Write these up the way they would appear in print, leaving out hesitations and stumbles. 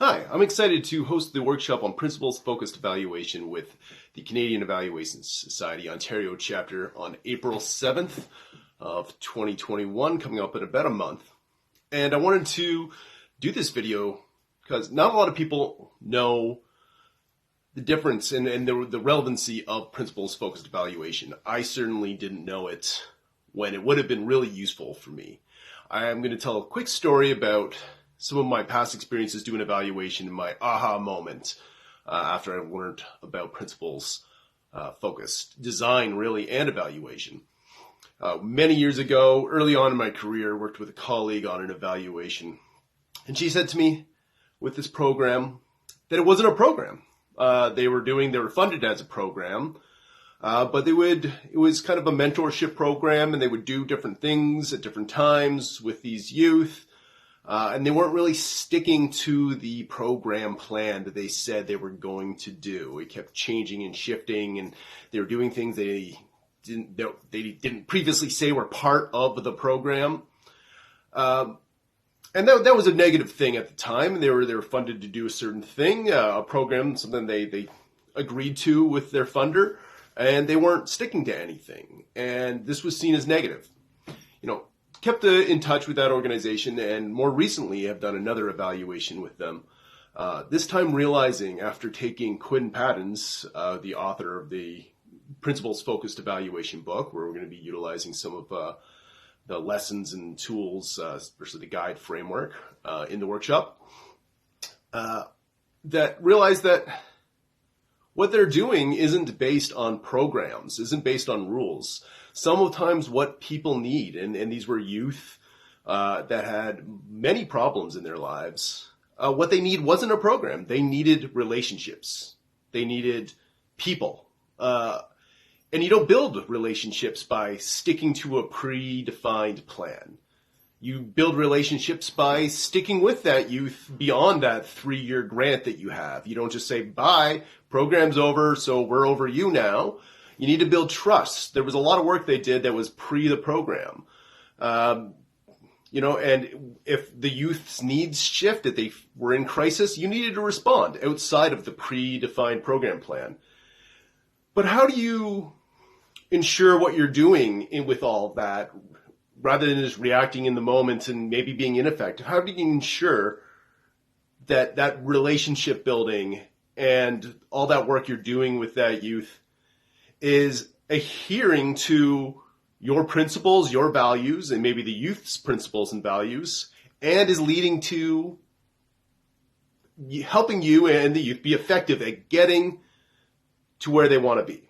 Hi, I'm excited to host the workshop on principles-focused evaluation with the Canadian Evaluation Society Ontario chapter on April 7th of 2021, coming up in about a month. And I wanted to do this video because not a lot of people know the difference and the relevancy of principles-focused evaluation. I certainly didn't know it when it would have been really useful for me. I'm going to tell a quick story about some of my past experiences doing evaluation and my aha moment after I learned about principles focused design really and evaluation. Many years ago, early on in my career, I worked with a colleague on an evaluation, and she said to me with this program that it wasn't a program. They were funded as a program, but it was kind of a mentorship program, and they would do different things at different times with these youth. And they weren't really sticking to the program plan that they said they were going to do. It kept changing and shifting, and they were doing things they didn't previously say were part of the program. And that was a negative thing at the time. They were funded to do a certain thing, a program, something they agreed to with their funder, and they weren't sticking to anything. And this was seen as negative. Kept in touch with that organization, and more recently have done another evaluation with them. This time realizing after taking Quinn Paddon's, the author of the Principles-Focused Evaluation book, where we're going to be utilizing some of the lessons and tools, especially the guide framework in the workshop, that realized that what they're doing isn't based on programs, isn't based on rules. Sometimes what people need, and these were youth that had many problems in their lives, what they need wasn't a program. They needed relationships. They needed people. And you don't build relationships by sticking to a predefined plan. You build relationships by sticking with that youth beyond that 3-year grant that you have. You don't just say, bye, program's over, so we're over you now. You need to build trust. There was a lot of work they did that was pre the program. And if the youth's needs shifted, they were in crisis, you needed to respond outside of the predefined program plan. But how do you ensure what you're doing with all of that, rather than just reacting in the moment and maybe being ineffective? How do you ensure that that relationship building and all that work you're doing with that youth is adhering to your principles, your values, and maybe the youth's principles and values, and is leading to helping you and the youth be effective at getting to where they want to be?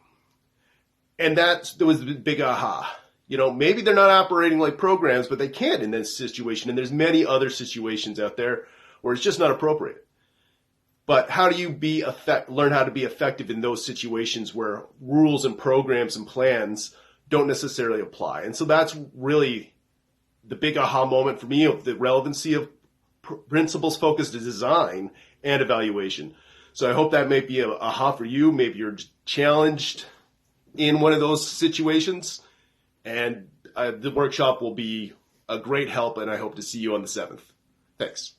And that was the big aha. Maybe they're not operating like programs, but they can in this situation. And there's many other situations out there where it's just not appropriate. But how do you learn how to be effective in those situations where rules and programs and plans don't necessarily apply? And so that's really the big aha moment for me of the relevancy of principles-focused design and evaluation. So I hope that may be an aha for you. Maybe you're challenged in one of those situations. And the workshop will be a great help, and I hope to see you on the 7th. Thanks.